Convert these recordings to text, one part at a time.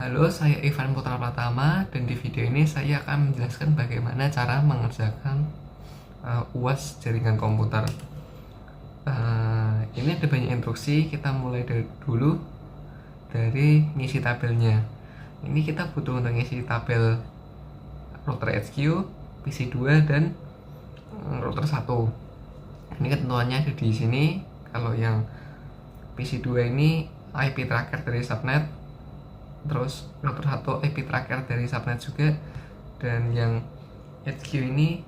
Halo, saya Ivan Putra Pratama dan di video ini saya akan menjelaskan bagaimana cara mengerjakan UAS jaringan komputer. Ini ada banyak instruksi, kita mulai dari ngisi tabelnya. Ini kita butuh untuk ngisi tabel router HQ, PC2 dan router 1. Ini ketentuannya ada di sini. Kalau yang PC2 ini IP tracker dari subnet, terus router 1 IP tracker dari subnet juga, dan yang HQ ini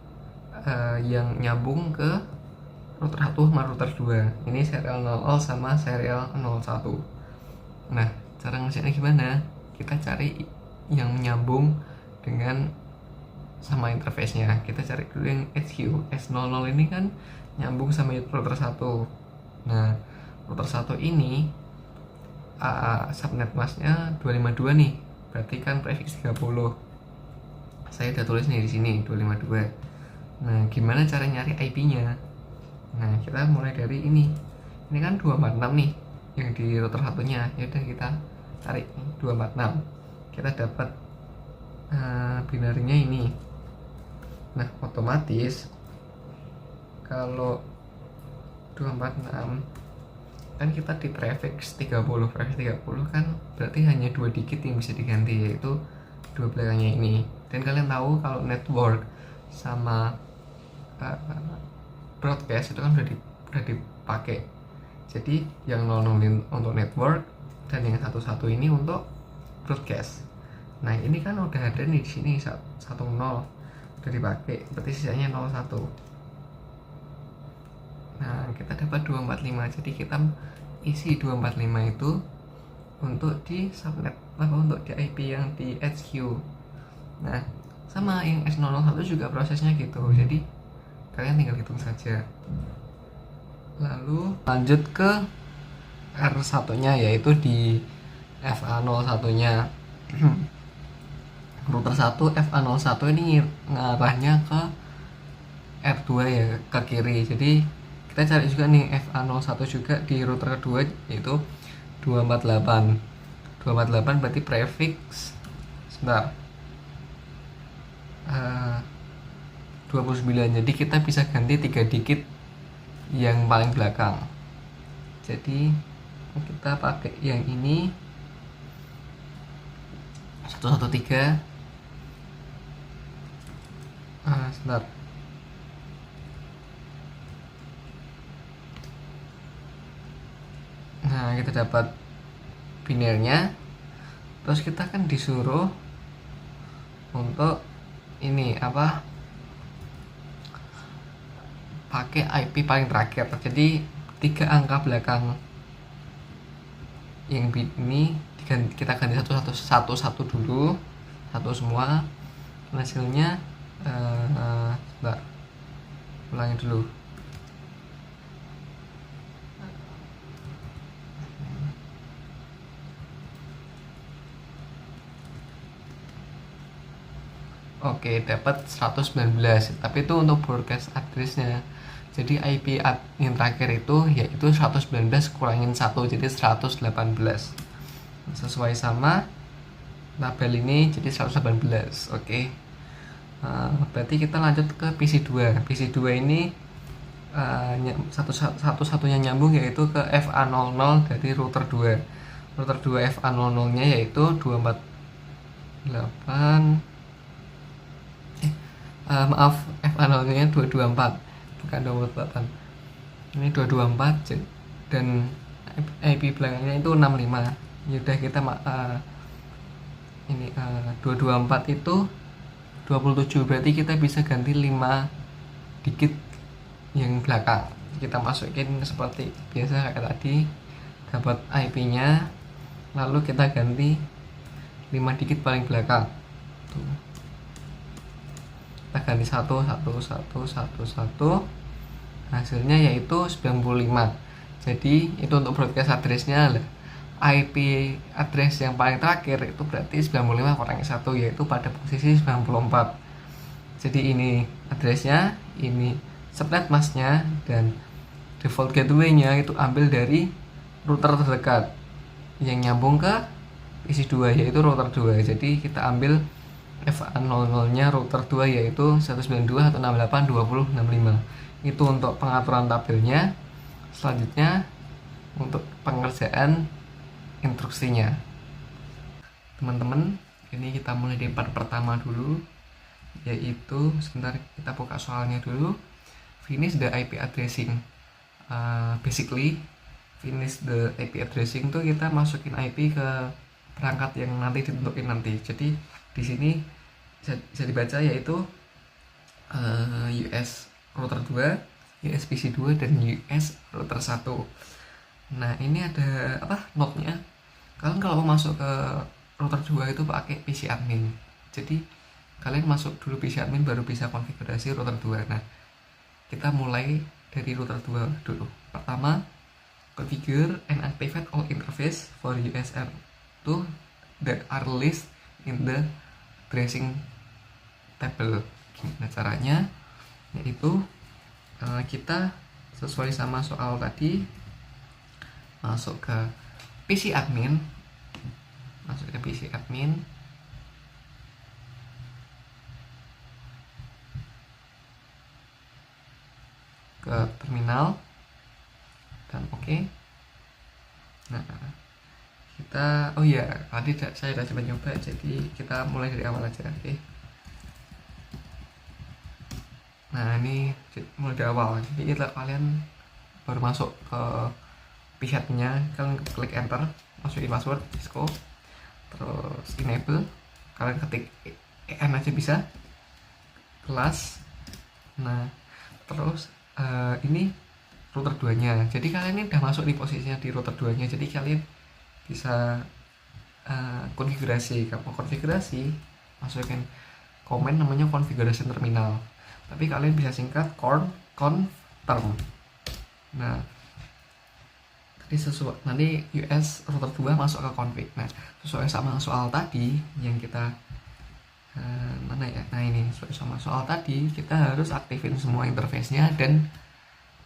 yang nyambung ke router 1 sama router 2. Ini serial 00 sama serial 01. Nah, cara ngasihnya gimana? Kita cari yang nyambung dengan sama interface-nya. Kita cari dulu yang HQ. S00 ini kan nyambung sama router 1. Nah, router 1 ini subnet masnya 252 nih, berarti kan prefix 30. Saya udah tulis nih di sini 252. Nah, gimana cara nyari IP-nya? Nah, kita mulai dari ini. Ini kan 246 nih yang di router satunya. Ya udah, kita tarik 246. Kita dapat binarnya ini. Nah, otomatis kalau 246 kan kita di prefix 30 kan berarti hanya 2 digit yang bisa diganti, yaitu 2 belakangnya ini. Dan kalian tahu kalau network sama broadcast itu kan udah dipakai. Jadi yang 00 untuk network dan yang 11 ini untuk broadcast. Nah, ini kan udah ada nih di sini 10 udah dipakai, berarti sisanya 01. Nah, kita dapat 245. Jadi kita isi 245 itu untuk di subnet, untuk di IP yang di HQ. Nah, sama yang S001 juga prosesnya gitu. Jadi kalian tinggal hitung saja. Lalu lanjut ke R1 nya, yaitu di FA01 nya. Router 1 FA01 ini ngarahnya ke R2 ya, ke kiri. Jadi kita cari juga nih FA01 juga di router kedua, yaitu 248. 248 berarti prefix 29. Jadi kita bisa ganti 3 digit yang paling belakang. Jadi kita pakai yang ini 113. Sebentar. Nah, kita dapat binarnya. Terus kita kan disuruh untuk ini pakai IP paling terakhir. Jadi 3 angka belakang yang ini kita ganti satu dulu, satu semua. Hasilnya ulangi dulu. Oke, dapat 119, tapi itu untuk broadcast address-nya. Jadi IP yang terakhir itu yaitu 119 kurangin 1, jadi 118. Sesuai sama tabel ini, jadi 118. Oke. Berarti kita lanjut ke PC2. PC2 ini satu-satunya nyambung yaitu ke FA00 dari router 2. Router 2 FA00 nya yaitu 248. FA0 nya 224, bukan 248. Ini 224 dan IP belakangnya itu 65. Yaudah, kita ini 224 itu 27, berarti kita bisa ganti 5 digit yang belakang. Kita masukin seperti biasa kayak tadi, dapat IP nya, lalu kita ganti 5 digit paling belakang. Tuh. Kita ganti 1, hasilnya yaitu 95. Jadi itu untuk broadcast address-nya. IP address yang paling terakhir itu berarti 95 kurangi 1, yaitu pada posisi 94. Jadi ini address-nya, ini subnet mask-nya, dan default gateway-nya itu ambil dari router terdekat yang nyambung ke PC2 yaitu router 2. Jadi kita ambil FA00 nya router 2 yaitu 192.168.20.65. Itu untuk pengaturan tabelnya. Selanjutnya untuk pengerjaan instruksinya. Teman-teman, ini kita mulai di part pertama dulu, yaitu sebentar kita buka soalnya dulu. Finish the IP addressing. Basically finish the IP addressing tuh kita masukin IP ke perangkat yang nanti ditentuin nanti. Jadi di sini bisa dibaca yaitu US router 2, US PC2 dan US router 1. Nah, ini ada node-nya. Kalian kalau mau masuk ke router 2 itu pakai PC admin. Jadi kalian masuk dulu PC admin baru bisa konfigurasi router 2. Nah, kita mulai dari router 2 dulu. Pertama, configure and activate all interface for USR2 that are listed in the addressing table. Gimana caranya? Yaitu kita sesuai sama soal tadi, masuk ke PC admin, ke terminal dan oke. Nah, kita tadi saya sudah coba nyoba, jadi kita mulai dari awal aja. Oke. Nah, ini mulai dari awal. Jadi kalian baru masuk ke PC-nya, kalian klik enter, masukin password Cisco, terus enable, kalian ketik en aja bisa, kelas. Nah, terus ini router 2 nya, jadi kalian ini udah masuk di posisinya di router 2 nya, jadi kalian bisa konfigurasi. Kalau konfigurasi, masukin komen namanya configuration terminal, tapi kalian bisa singkat confirm. Nah, nanti US router 2 masuk ke config. Nah, sesuai sama soal tadi yang kita ini sesuai sama soal tadi, kita harus aktifin semua interface-nya dan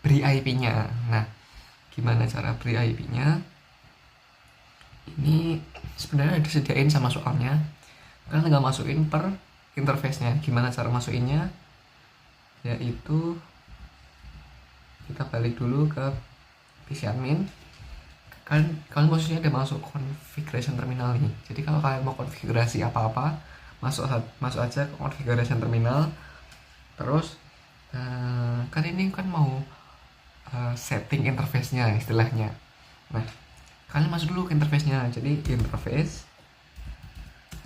beri IP-nya. Nah, gimana cara beri IP-nya? Ini sebenarnya disediain sama soalnya. Kalian tinggal masukin per interface-nya. Gimana cara masukinnya? Yaitu kita balik dulu ke PC admin. Kalian posisinya udah masuk configuration terminal nih. Jadi kalau kalian mau konfigurasi apa-apa, masuk aja ke configuration terminal. Terus kalian ini kan mau setting interface-nya istilahnya. Nah, kalian masuk dulu ke interface-nya. Jadi interface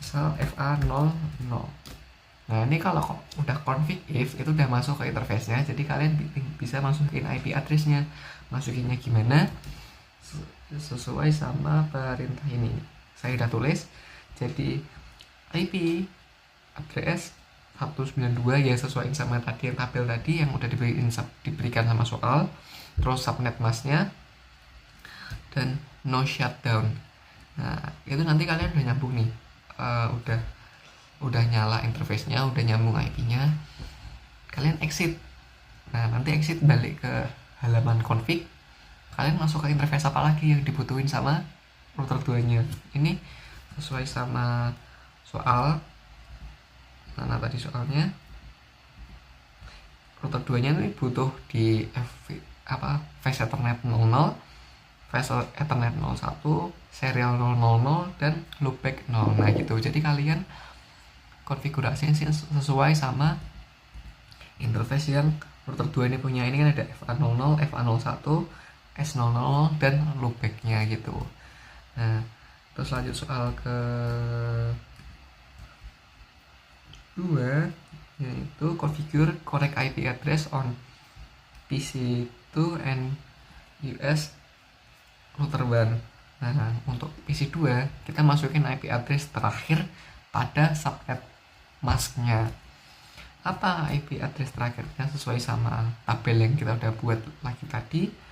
misal FA00. Nah, ini kalau udah config if itu udah masuk ke interface-nya. Jadi kalian bisa masukin IP address-nya. Masukinnya gimana? Sesuai sama perintah ini. Saya udah tulis. Jadi IP address 192 ya sesuai sama tadi yang tabel tadi yang udah diberikan sama soal. Terus subnet masknya dan no shutdown. Nah, itu nanti kalian udah nyambung nih. Udah nyala interface-nya, udah nyambung IP-nya. Kalian exit. Nah, nanti exit balik ke halaman config. Kalian masuk ke interface apa lagi yang dibutuhin sama router 2-nya. Ini sesuai sama soal. Mana tadi soalnya? Router 2-nya ini butuh di Fast Ethernet 00, Fast Ethernet 01, Serial 000 dan Loopback 0. Nah, gitu. Jadi kalian konfigurasinya sesuai sama interface yang router 2 ini punya. Ini kan ada FA00, FA01, S00 dan loopback-nya gitu. Nah, terus lanjut soal ke 2, yaitu configure correct IP address on PC2 and US router 1. Nah, untuk PC2 kita masukin IP address terakhir pada subnet masknya. Apa IP address terakhirnya sesuai sama tabel yang kita udah buat lagi tadi.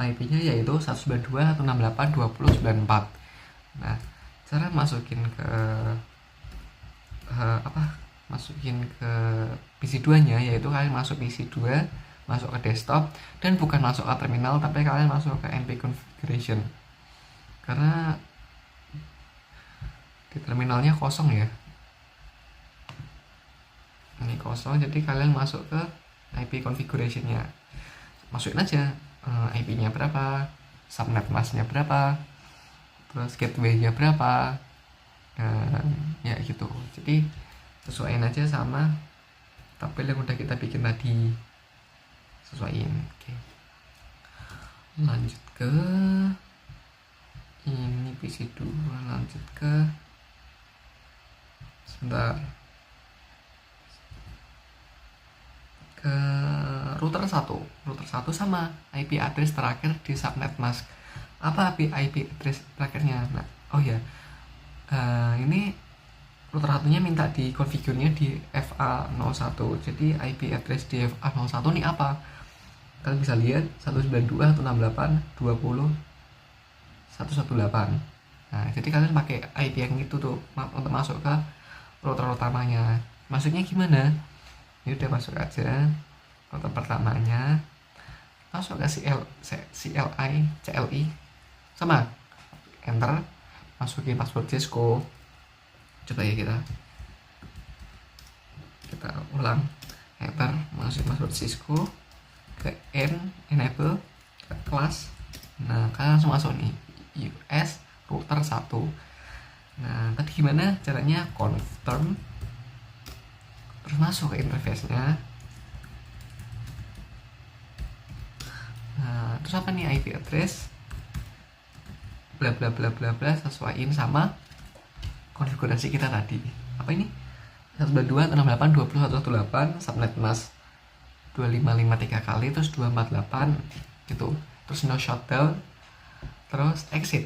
IP-nya yaitu 192.168.20.94. Nah, cara masukin ke masukin ke PC2-nya yaitu kalian masuk PC2, masuk ke desktop, dan bukan masuk ke terminal tapi kalian masuk ke np configuration. Karena di terminalnya kosong ya, ini kosong, jadi kalian masuk ke IP configuration-nya, masukin aja IP-nya berapa, subnet mask-nya berapa, terus gateway-nya berapa, dan ya gitu. Jadi sesuaiin aja sama tabel yang udah kita bikin tadi, sesuaiin. Oke, lanjut ke ini PC2, lanjut ke sebentar ke router 1 sama IP address terakhir di subnet mask. Apa IP address terakhirnya? Nah, oh ya, ini router satunya minta di configure-nya di FA01. Jadi IP address di FA01 ini apa? Kalian bisa lihat 192.168.20.118. Nah, jadi kalian pakai IP yang itu tuh untuk masuk ke router utamanya. Maksudnya gimana? Ini udah masuk aja router pertamanya, masuk ke CLI sama enter, masukin password Cisco. Coba ya, kita ulang, enter, masukin password Cisco, ke enable, ke kelas. Nah, kalian langsung masuk nih US router 1. Nah, tadi gimana caranya? Confirm, terus masuk ke interface-nya. Nah, terus apa nih IP address, bla bla bla bla bla, sesuaiin sama konfigurasi kita tadi. Apa ini? 192.168.20.118, subnet mask 2553 kali, terus 248 gitu, terus no shutdown, terus exit.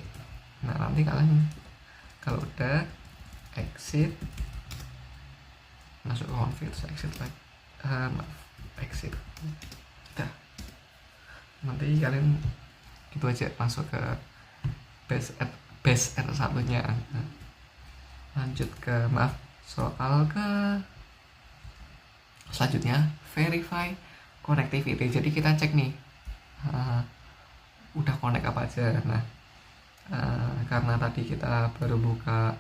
Nah, nanti kalian kalau udah exit, masuk ke config, terus exit lagi, exit udah, nanti kalian gitu aja masuk ke base R1 nya. Lanjut ke soal ke selanjutnya, verify connectivity. Jadi kita cek nih udah connect apa aja. Nah, karena tadi kita baru buka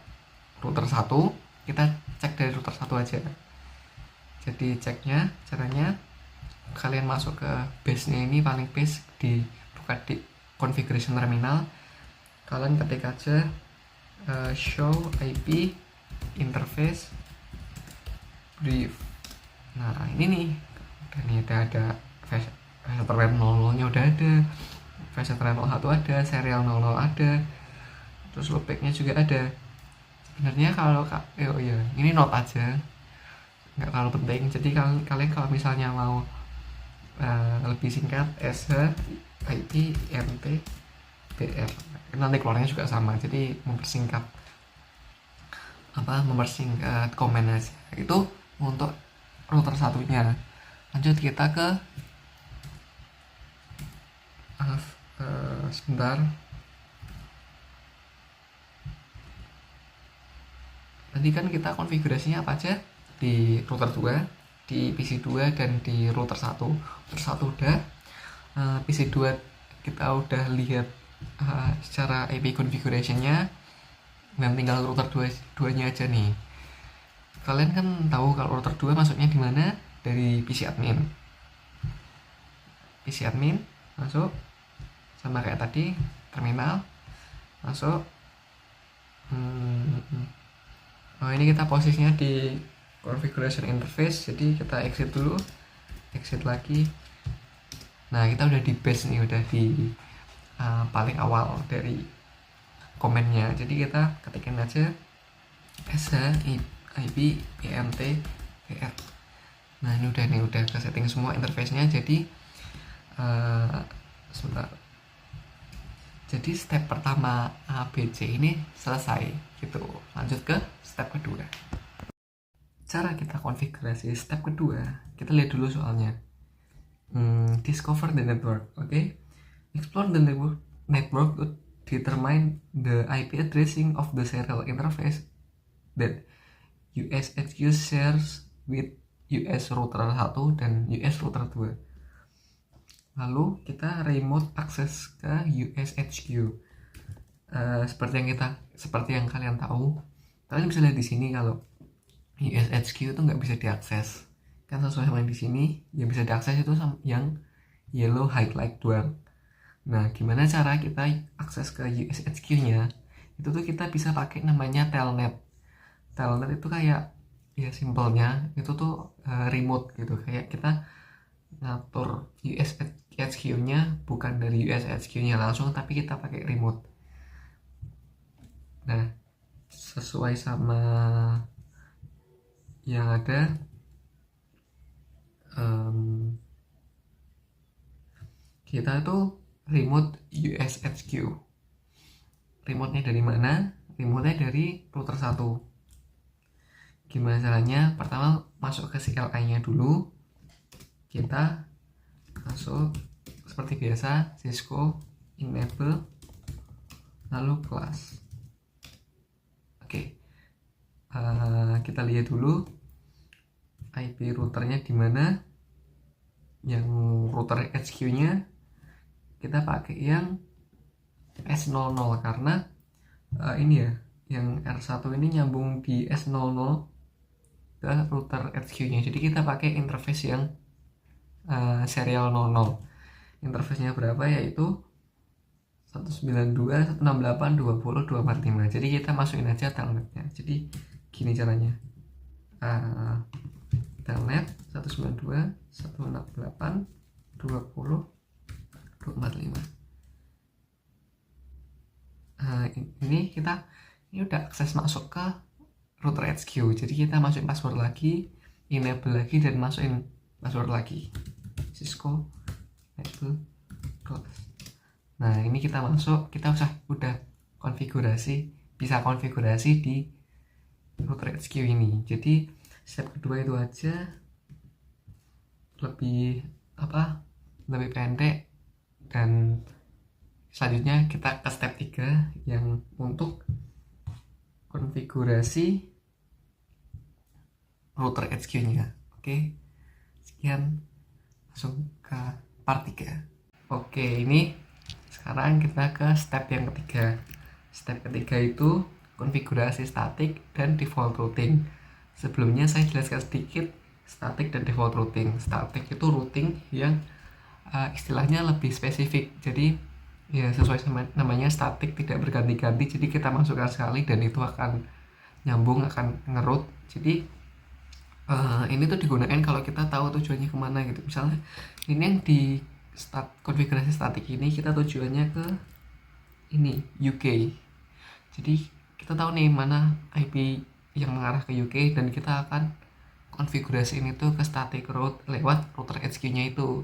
router 1, kita cek dari router 1 aja. Jadi ceknya caranya, kalian masuk ke base-nya, ini paling base, buka di configuration terminal, kalian ketik aja show IP interface brief. Nah, ini nih, udah ada VSeTran 00 nya udah ada, VSeTran 01 ada, serial 00 ada, terus loopback-nya juga ada. Sebenarnya kalau ini note aja, nggak terlalu penting. Jadi kalian kalau misalnya mau lebih singkat, SH IP INT BR, nanti keluarnya juga sama. Jadi mempersingkat komen aja. Itu untuk router satunya. Lanjut kita ke sebentar. Tadi kan kita konfigurasinya apa aja di router 2, di PC2, dan di router 1. Router 1 udah, PC2 kita udah lihat secara IP configuration-nya, dan tinggal router 2-nya aja nih. Kalian kan tahu kalau router 2 masuknya di mana? Dari PC admin. PC admin masuk, sama kayak tadi, terminal masuk. Oh, ini kita posisinya di configuration interface, jadi kita exit dulu, exit lagi. Nah, kita udah di base nih, udah di paling awal dari komennya. Jadi kita ketikin aja SH IP INT BR. Nah, ini udah ke setting semua interface-nya. Jadi sebentar. Jadi step pertama ABC ini selesai gitu. Lanjut ke step kedua. Cara kita konfigurasi step kedua, kita lihat dulu soalnya. Discover the network, okay? Explore the network to determine the IP addressing of the serial interface that USHQ shares with US router 1 dan US router 2. Lalu kita remote access ke USHQ. Seperti yang kalian tahu, Kalian bisa lihat di sini kalau USHQ itu nggak bisa diakses kan, sesuai sama yang di sini. Yang bisa diakses itu yang yellow highlight doang. Nah, gimana cara kita akses ke USHQ-nya? Itu tuh kita bisa pakai namanya telnet. Telnet itu kayak, ya simpelnya itu tuh remote gitu. Kayak kita ngatur USHQ-nya bukan dari USHQ-nya langsung, tapi kita pakai remote. Nah, sesuai sama yang ada, kita tuh remote USHQ. Remote-nya dari mana? Remote-nya dari router 1. Gimana caranya? Pertama masuk ke CLI-nya dulu. Kita masuk seperti biasa, Cisco enable lalu class. Oke. Kita lihat dulu IP routernya di mana. Yang router HQ-nya kita pakai yang S00 karena ini ya, yang R1 ini nyambung di S00 ke router HQ-nya. Jadi kita pakai interface yang serial 00. Interface-nya berapa? Yaitu 192.168.20.245. Jadi kita masukin aja telnetnya. Jadi gini caranya. Telnet 192.168.20.245. Ini udah akses masuk ke router HQ. Jadi kita masukin password lagi, enable lagi, dan masukin password lagi. Cisco enable class. Nah, ini kita masuk, kita udah konfigurasi, bisa konfigurasi di router HQ ini. Jadi step kedua itu aja, lebih pendek, dan selanjutnya kita ke step 3 yang untuk konfigurasi router HQ-nya. Oke, sekian, langsung ke part 3. Oke, ini sekarang kita ke step yang ketiga. Step ketiga itu konfigurasi static dan default routing. Sebelumnya saya jelaskan sedikit static dan default routing. Static itu routing yang istilahnya lebih spesifik. Jadi ya sesuai sama namanya, static, tidak berganti-ganti. Jadi kita masukkan sekali dan itu akan nyambung, akan ngerut. Jadi ini tuh digunakan kalau kita tahu tujuannya kemana gitu. Misalnya ini yang di konfigurasi statik ini, kita tujuannya ke ini UK. Jadi kita tahu nih mana IP yang mengarah ke UK, dan kita akan konfigurasi ini tuh ke static route lewat router HQ-nya itu.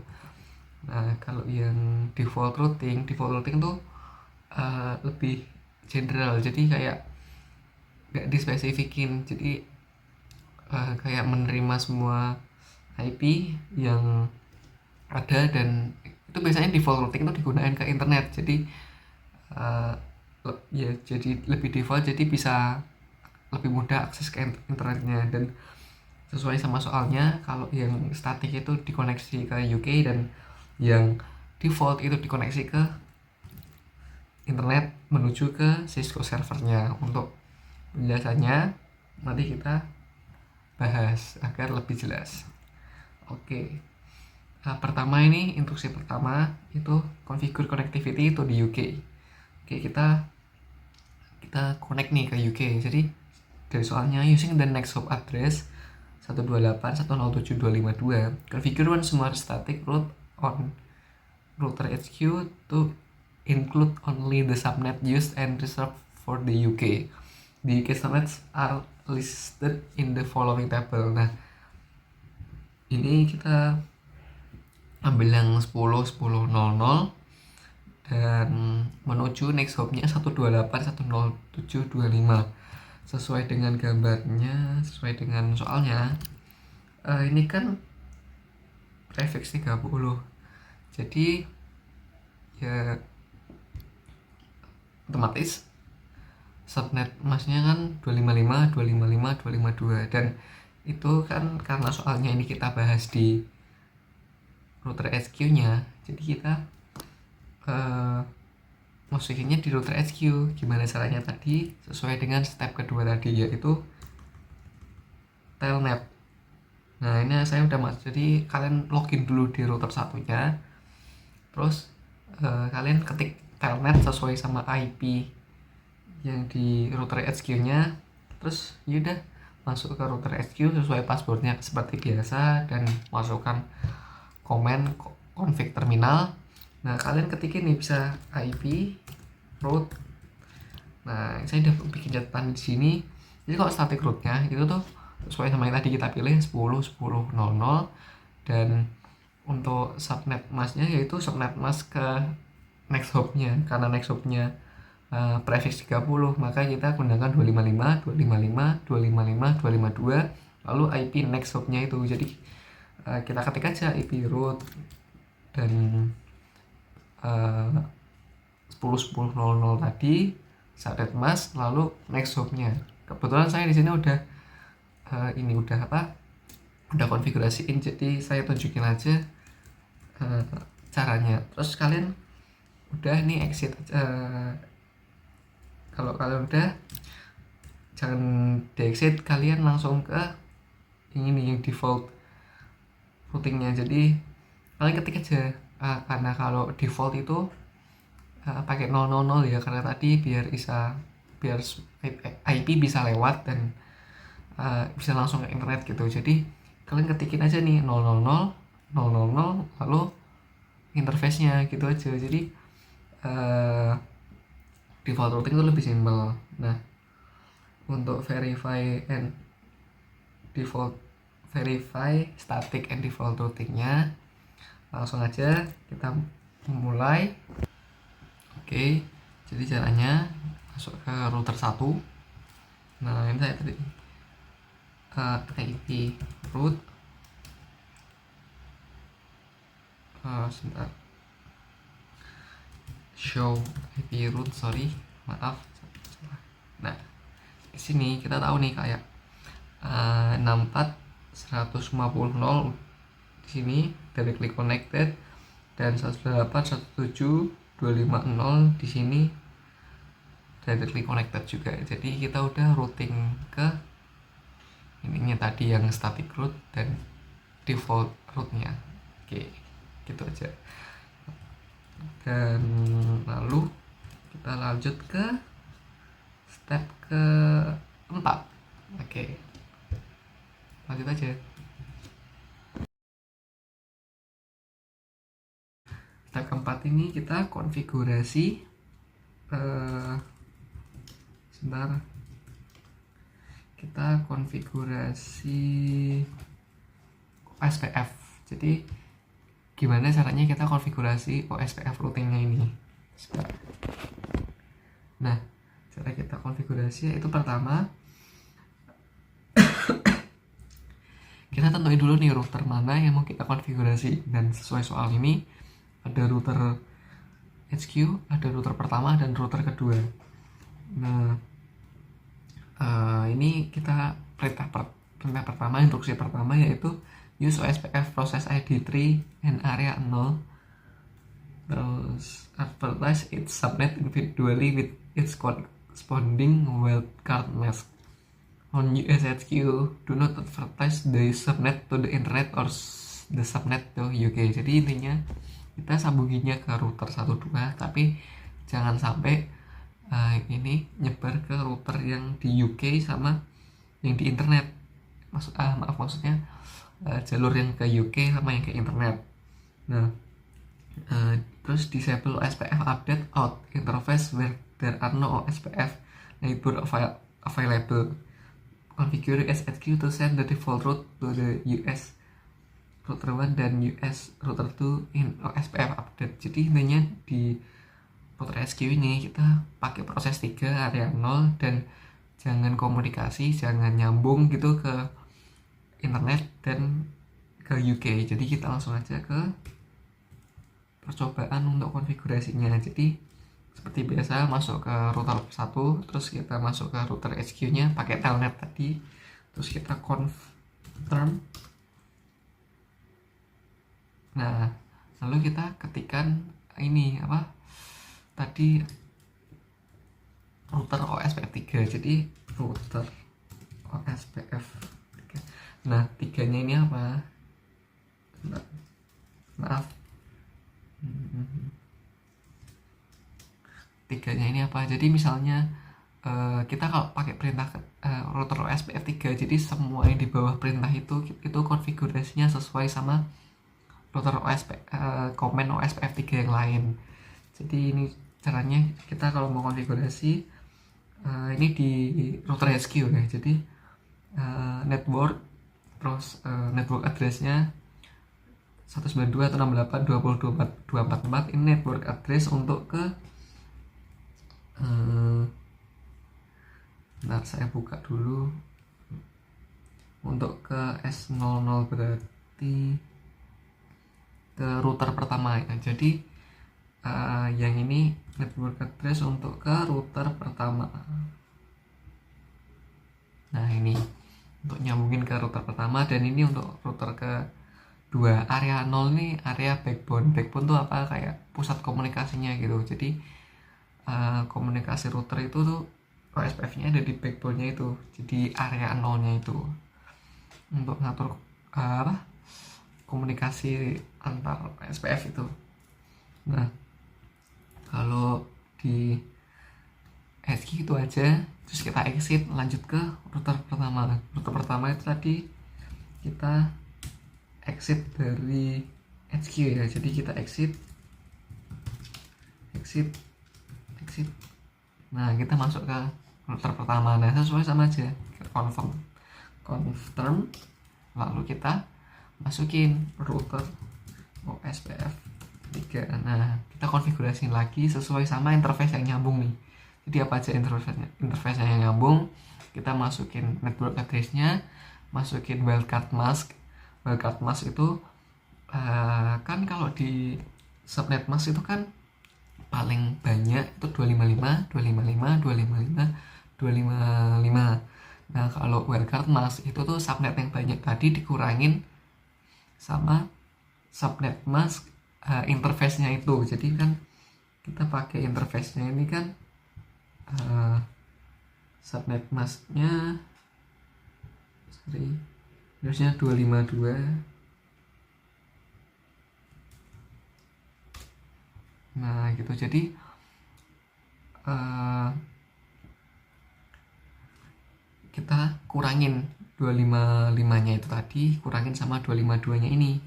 Nah, kalau yang default routing tuh lebih general. Jadi kayak nggak dispesifikin. Jadi kayak menerima semua IP yang ada, dan itu biasanya default routing itu digunakan ke internet. Jadi ya jadi lebih default, jadi bisa lebih mudah akses ke internetnya. Dan sesuai sama soalnya, kalau yang static itu dikoneksi ke UK, dan yang default itu dikoneksi ke internet menuju ke Cisco servernya. Untuk penjelasannya nanti kita bahas agar lebih jelas. Oke. Pertama, ini instruksi pertama itu configure connectivity itu di UK. Oke, kita connect nih ke UK. Jadi dari soalnya, using the next hop address 128.107.252, configure one smart static route on router HQ to include only the subnet used and reserved for the UK. The UK subnets are listed in the following table. Nah, ini kita ambil yang 10.10.00 dan menuju next hopnya 128.107.25 sesuai dengan gambarnya, sesuai dengan soalnya. Ini kan prefix 30, jadi ya otomatis subnet masnya kan 255, 255, 252, dan itu kan karena soalnya ini kita bahas di router HQ-nya, jadi kita masukinnya di router HQ. Gimana caranya tadi? Sesuai dengan step kedua tadi, yaitu telnet. Nah ini saya udah masuk, jadi kalian login dulu di router satunya, terus kalian ketik telnet sesuai sama IP yang di router HQ-nya, terus yaudah masuk ke router HQ sesuai passwordnya seperti biasa, dan masukkan komen config terminal. Nah kalian ketikin nih bisa IP root. Nah saya udah bikin catatan di sini. Jadi kalau static rootnya itu tuh sesuai sama yang tadi kita pilih 10.10.00, dan untuk subnet masknya yaitu subnet mask ke next hop-nya. Karena next hop-nya prefix 30, maka kita gunakan 255, 255, 255, 252, lalu IP next hop-nya itu. Jadi kita ketik aja IP root dan 10.10.00 tadi subnet mask, lalu next hop-nya. Kebetulan saya di sini udah udah konfigurasiin, jadi saya tunjukin aja caranya. Terus kalian udah nih exit, kalau kalian udah, jangan di exit, kalian langsung ke ini yang default routingnya. Jadi kalian ketik aja, karena kalau default itu pakai 000 ya, karena tadi biar IP bisa lewat dan bisa langsung ke internet gitu. Jadi kalian ketikin aja nih 000 lalu interface-nya gitu aja. Jadi default routing itu lebih simpel. Nah untuk verify static and default routingnya, langsung aja kita mulai. Oke, jadi caranya masuk ke router 1. Nah ini saya tadi IP root, sebentar, show IP root, maaf. Nah di sini kita tahu nih kayak 64.150.0 di sini directly connected, dan 128.107.250 di sini directly connected juga. Jadi kita udah routing ke ininya tadi yang static root dan default rootnya. Oke, gitu aja. Dan lalu kita lanjut ke step keempat. Oke, lanjut aja. Step keempat ini kita konfigurasi sebentar, kita konfigurasi OSPF. Jadi gimana caranya kita konfigurasi OSPF routingnya ini. Nah cara kita konfigurasi itu pertama kita tentuin dulu nih router mana yang mau kita konfigurasi. Dan sesuai soal ini ada router HQ, ada router pertama dan router kedua. Nah ini kita perintah pertama, instruksi pertama, yaitu use OSPF process ID 3 and area 0, terus advertise its subnet individually with its corresponding wildcard mask. On USHQ, do not advertise the subnet to the internet or the subnet to UK. Jadi intinya kita sambunginnya ke router 12, tapi jangan sampai ini nyebar ke router yang di UK sama yang di internet. Maksudnya jalur yang ke UK sama yang ke internet. Nah terus disable OSPF update out interface where there are no OSPF neighbor available. Configure USHQ to send the default route to the US router 1 dan US router 2 in OSPF update. Jadi intinya di router HQ ini kita pakai proses 3 area 0, dan jangan komunikasi, jangan nyambung gitu ke internet dan ke UK. Jadi kita langsung aja ke percobaan untuk konfigurasinya. Jadi seperti biasa masuk ke router 1, terus kita masuk ke router HQ nya pakai telnet tadi, terus kita confirm. Nah lalu kita ketikkan ini tadi router OSPF3. Jadi router OSPF3. Nah, tiganya ini apa? Maaf. Tiganya ini apa? Jadi misalnya kita kalau pakai perintah router OSPF3, jadi semua yang di bawah perintah itu konfigurasinya sesuai sama router komen OSPF3 yang lain. Jadi ini caranya kita kalau mau konfigurasi ini di router HQ ya. Jadi network, terus network address-nya 192.168.20.244. Ini network address untuk ke nah, saya buka dulu. Untuk ke S00 berarti ke router pertama ya. Jadi yang ini network address untuk ke router pertama. Nah, ini untuk nyambungin ke router pertama, dan ini untuk router ke dua. Area 0 nih area backbone. Backbone tuh apa? Kayak pusat komunikasinya gitu. Jadi komunikasi router itu tuh OSPF-nya ada di backbone-nya itu. Jadi area 0-nya itu untuk ngatur komunikasi antar OSPF itu. Nah, kalau di HQ itu aja. Terus kita exit, lanjut ke router pertama. Router pertama itu tadi kita exit dari HQ ya. Jadi kita exit. Nah, kita masuk ke router pertama. Nah, sesuai sama aja, confirm, lalu kita masukin router OSPF 3. Nah, kita konfigurasi lagi sesuai sama interface yang nyambung nih. Jadi apa aja interface yang nyambung, kita masukin network address-nya, masukin wildcard mask. Wildcard mask itu kan kalau di subnet mask itu kan paling banyak itu 255, 255. Nah, kalau wildcard mask itu tuh subnet yang banyak tadi dikurangin sama subnet mask interface-nya itu. Jadi kan kita pakai interface-nya ini kan subnet mask-nya harusnya 252. Nah, gitu. Jadi kita kurangin 255-nya itu tadi, kurangin sama 252-nya ini.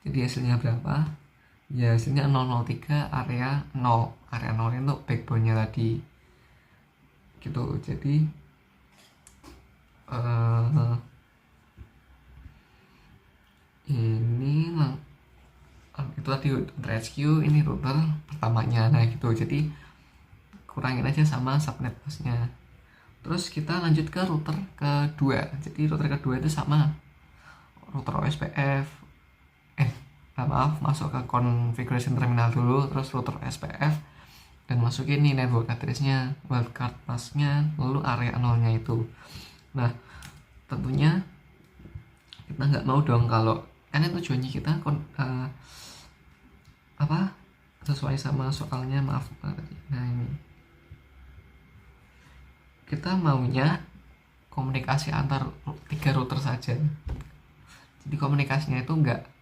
Jadi hasilnya berapa? Ya, hasilnya 003 area 0. Area 0 itu backbone-nya tadi. Gitu. Jadi ini itu tadi router HQ, ini router pertamanya. Nah, gitu. Jadi kurangin aja sama subnet mask-nya. Terus kita lanjut ke router kedua. Jadi router kedua itu sama router OSPF. Masuk ke configuration terminal dulu, terus router OSPF, dan masukin nih network address-nya, wildcard mask-nya, lalu area 0-nya itu. Nah, tentunya kita nggak mau dong kalau kan tujuannya kita sesuai sama soalnya, maaf. Nah, ini kita maunya komunikasi antar 3 router saja. Jadi komunikasinya itu nggak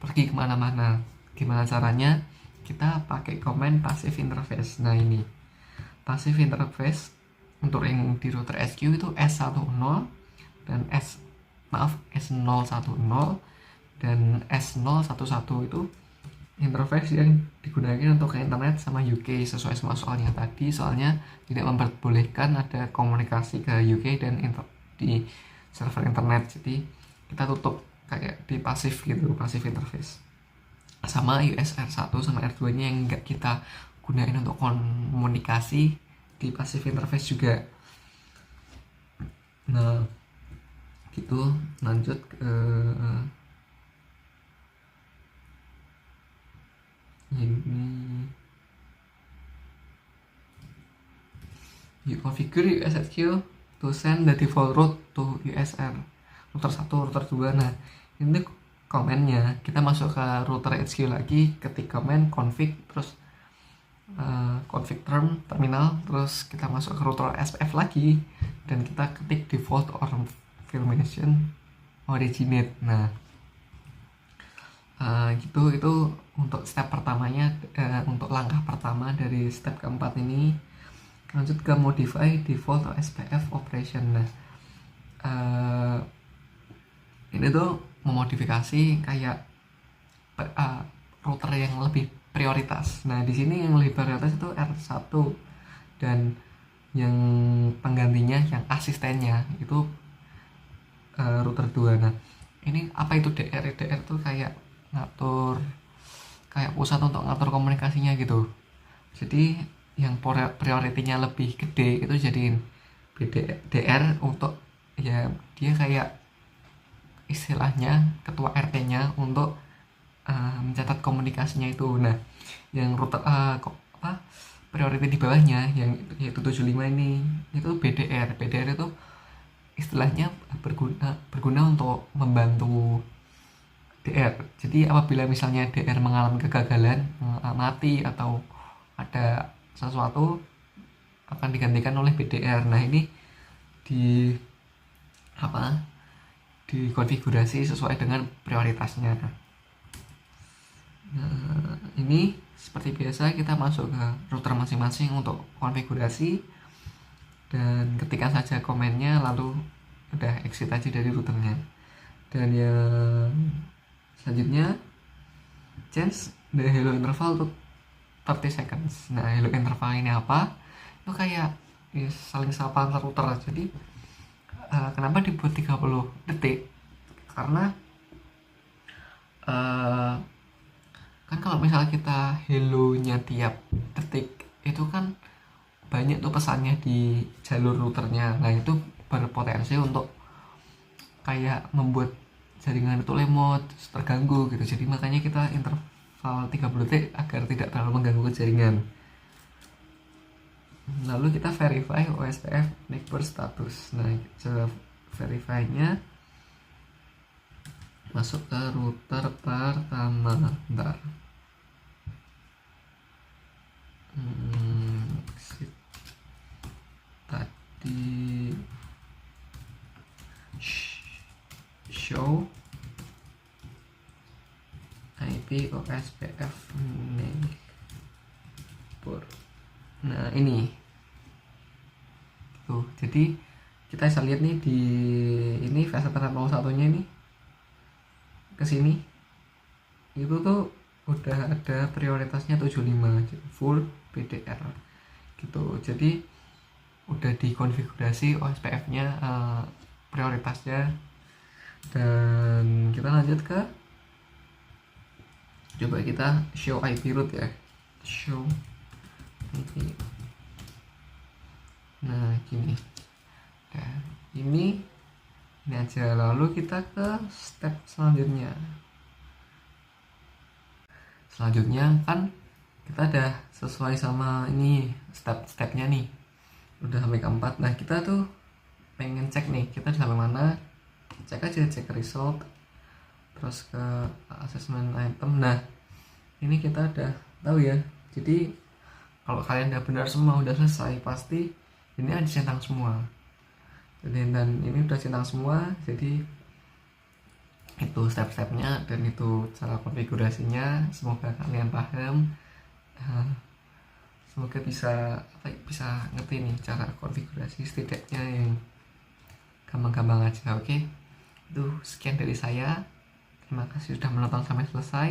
pergi kemana-mana. Gimana caranya? Kita pakai command passive interface. Nah, ini passive interface untuk yang di router HQ itu S10 dan S010 dan S011 itu interface yang digunakan untuk ke internet sama UK sesuai sama soalnya tadi. Soalnya tidak memperbolehkan ada komunikasi ke UK dan di server internet. Jadi kita tutup kayak di pasif gitu, pasif interface. Sama USR 1 sama R2 nya yang enggak kita gunain untuk komunikasi di pasif interface juga. Nah, gitu. Lanjut ke ini. You configure USHQ to send the default route to USR router 1, router 2. Nah, ini komennya kita masuk ke router HQ lagi, ketik komen config, terus config terminal, terus kita masuk ke router SPF lagi dan kita ketik default or confirmation originate. Nah, gitu, itu untuk step pertamanya, untuk langkah pertama dari step keempat ini. Lanjut ke modify default SPF operation. Nah, ini tuh memodifikasi kayak router yang lebih prioritas. Nah, di sini yang lebih prioritas itu R1 dan yang penggantinya, yang asistennya itu router 2. Nah, ini apa itu DR? DR tuh kayak ngatur, kayak pusat untuk ngatur komunikasinya gitu. Jadi yang prioritinya lebih gede itu jadiin DR untuk, ya dia kayak istilahnya ketua RT-nya untuk mencatat komunikasinya itu. Nah, yang router priority di bawahnya yang yaitu 75 ini itu BDR. BDR itu istilahnya berguna untuk membantu DR. Jadi apabila misalnya DR mengalami kegagalan, mati atau ada sesuatu, akan digantikan oleh BDR. Nah, ini dikonfigurasi sesuai dengan prioritasnya. Nah, ini seperti biasa kita masuk ke router masing-masing untuk konfigurasi dan ketikkan saja komennya, lalu udah exit aja dari routernya. Dan yang selanjutnya, change the hello interval to 30 seconds. Nah, hello interval ini apa? Itu kayak saling sapa antar router. Jadi kenapa dibuat 30 detik? Karena kan kalau misalnya kita hello-nya tiap detik, itu kan banyak tuh pesannya di jalur routernya. Nah, itu berpotensi untuk kayak membuat jaringan itu lemot, terganggu gitu. Jadi makanya kita interval 30 detik agar tidak terlalu mengganggu ke jaringan. Lalu kita verify OSPF network status. Nah, cara verify-nya masuk ke router pertama. Bentar. Tadi show IP OSPF network. Nah, ini tuh, jadi kita bisa lihat nih di ini fase 01-nya ini ke sini itu tuh udah ada prioritasnya 75 full BDR gitu. Jadi udah dikonfigurasi OSPF-nya, prioritasnya. Dan kita lanjut ke, coba kita show IP route ya, show IP. Nah, gini. Nah, ini aja. Lalu kita ke step selanjutnya. Kan kita udah sesuai sama ini step-stepnya nih, udah sampai keempat. Nah, kita tuh pengen cek nih kita sampai mana. Cek aja, cek result, terus ke assessment item. Nah, ini kita udah tahu ya. Jadi kalau kalian udah benar semua, udah selesai, pasti ini ada centang semua. Jadi, dan ini udah centang semua. Jadi itu step-stepnya dan itu cara konfigurasinya. Semoga kalian paham. Semoga bisa ngerti nih cara konfigurasi, setidaknya yang gampang-gampang aja. Oke, itu sekian dari saya. Terima kasih sudah menonton sampai selesai.